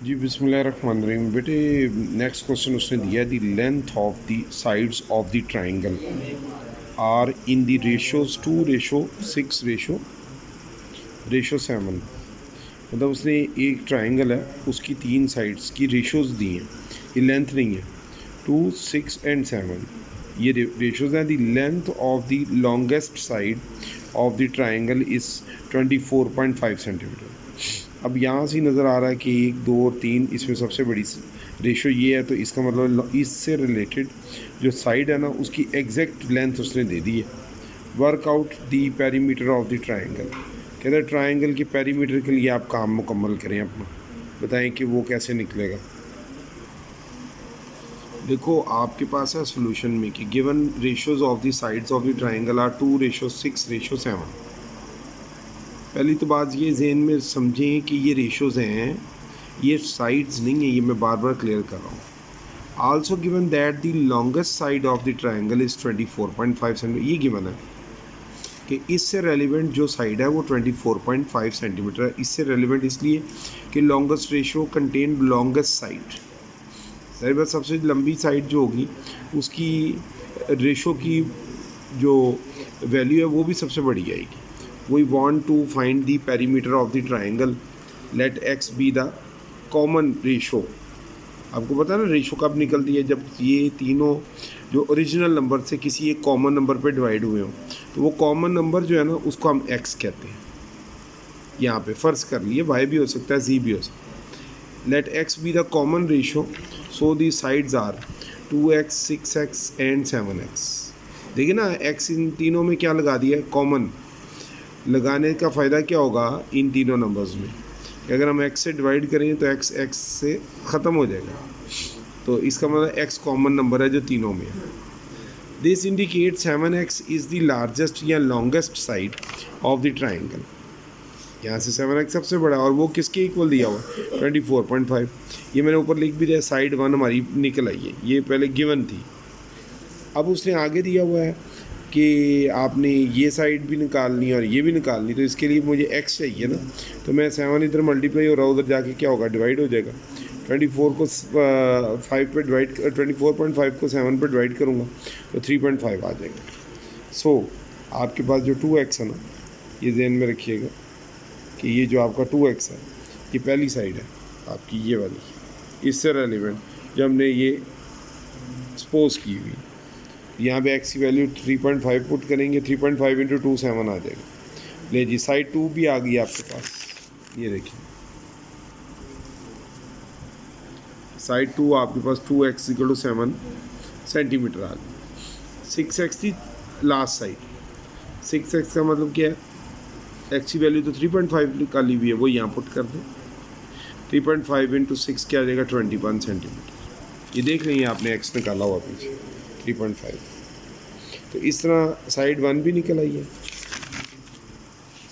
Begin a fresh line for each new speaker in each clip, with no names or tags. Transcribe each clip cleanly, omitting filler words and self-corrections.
जी बिस्मिल्लाहिर्रहमानिर्रहीम। बेटे next question उसने दिया the length of the sides of the triangle are in the ratios 2:6 ratio 7। मतलब उसने एक ट्राइंगल है, उसकी 3 साइड्स की रेशोज दी हैं, ये लेंथ नहीं है। 2, 6 एंड 7 ये रेशोज हैं। The length of the longest side of the triangle is 24.5 centimetre. अब यहाँ से नज़र आ रहा है कि 1, 2 और 3 इसमें सबसे बड़ी रेशो ये है, तो इसका मतलब इससे रिलेटेड जो साइड है ना, उसकी एग्जैक्ट लेंथ उसने दे दी है। Work out the perimeter of the triangle, कहते हैं ट्राइंगल के पेरीमीटर के लिए आप काम मुकम्मल करें अपना, बताएं कि वो कैसे निकलेगा। देखो आपके पास है सोल्यूशन में कि given ratios of the sides of the triangle are 2:6:7। पहली तो बात ये जहन में समझें कि ये रेशोज़ हैं, ये साइड्स नहीं है, ये मैं बार बार क्लियर कर रहा हूँ। Also given that the longest side of the triangle is 24.5 centimetre, ये गिवन है कि इससे रेलिवेंट जो साइड है वो 24.5 सेंटीमीटर है। इससे रेलिवेंट इसलिए कि longest ratio contain longest side. सही बात, सबसे लंबी साइड जो होगी उसकी रेशो की जो वैल्यू है वो भी सबसे बड़ी आएगी। We want to find the perimeter of the triangle. Let x be the common ratio. आपको पता है ना रेशो कब निकलती है, जब ये तीनों जो ओरिजिनल नंबर से किसी एक कॉमन नंबर पे डिवाइड हुए हों, तो वो कॉमन नंबर जो है ना उसको हम x कहते हैं। यहाँ पे फ़र्ज़ कर लिए y भी हो सकता है, z भी हो सकता है। Let x be the common ratio, so the sides are 2x, 6x and 7x। देखिए ना, x इन तीनों में क्या लगा दिया है, कॉमन। लगाने का फ़ायदा क्या होगा इन तीनों नंबर्स में कि अगर हम x से डिवाइड करें तो x से ख़त्म हो जाएगा, तो इसका मतलब x कॉमन नंबर है जो तीनों में है। This indicate 7x is the largest या longest side of the triangle. यहाँ से 7x सबसे बड़ा, और वो किसके इक्वल दिया हुआ, 24.5। ये मैंने ऊपर लिख भी दिया, साइड 1 हमारी निकल आई है, ये पहले गिवन थी। अब उसने आगे दिया हुआ है कि आपने ये साइड भी निकालनी है और ये भी निकालनी, तो इसके लिए मुझे x चाहिए ना, तो मैं 7 इधर मल्टीप्लाई हो रहा हूँ, उधर जाके क्या होगा, डिवाइड हो जाएगा। 24 को 5 पे डिवाइड 24.5 को 7 पे डिवाइड करूँगा तो 3.5 आ जाएगा। सो आपके पास जो 2x है ना, ये ध्यान में रखिएगा कि ये जो आपका 2x है ये पहली साइड है आपकी, ये वाली, इससे रेलिवेंट जो हमने ये सपोज की हुई। यहाँ पे x की वैल्यू 3.5 पुट करेंगे, 3.5 इंटू 2 7 आ जाएगा। ले जी, साइड 2 भी आ गई आपके पास, ये देखिए साइड 2 आपके पास 2x = 7 सेंटीमीटर आ गई। 6x थी लास्ट साइड, 6x का मतलब क्या है, x की वैल्यू तो 3.5 निकाली हुई है, वो यहाँ पुट कर दें। 3.5 इंटू 6 क्या आ जाएगा, 21 सेंटीमीटर। ये देख लेंगे आपने x निकाला हुआ पीछे 3.5। तो इस तरह साइड 1 भी निकल आई है,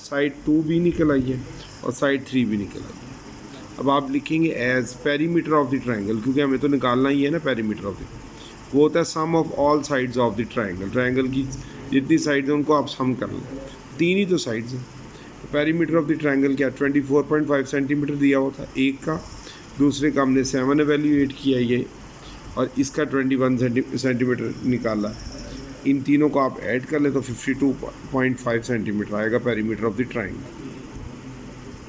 साइड 2 भी निकल आई है और साइड 3 भी निकल आई है। अब आप लिखेंगे as perimeter of the triangle, क्योंकि हमें तो निकालना ही है ना पेरीमीटर ऑफ द, वो होता है sum of all sides of the triangle. Triangle की जितनी साइड्स हैं उनको आप सम कर लें, 3 ही तो साइड्स हैं। तो पेरीमीटर ऑफ द ट्राइंगल क्या, 24.5 सेंटीमीटर दिया हुआ था एक का, दूसरे का हमने 7 एवेल्यूएट किया ये, और इसका 21 सेंटीमीटर निकाला। इन तीनों को आप ऐड कर ले तो 52.5 सेंटीमीटर आएगा पेरीमीटर ऑफ द ट्राइंगल।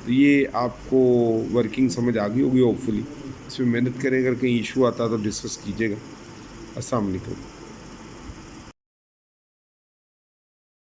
तो ये आपको वर्किंग समझ आ गई होगी होपफुली। इसमें मेहनत करें, अगर कहीं इशू आता है तो डिस्कस कीजिएगा। अस्सलाम वालेकुम।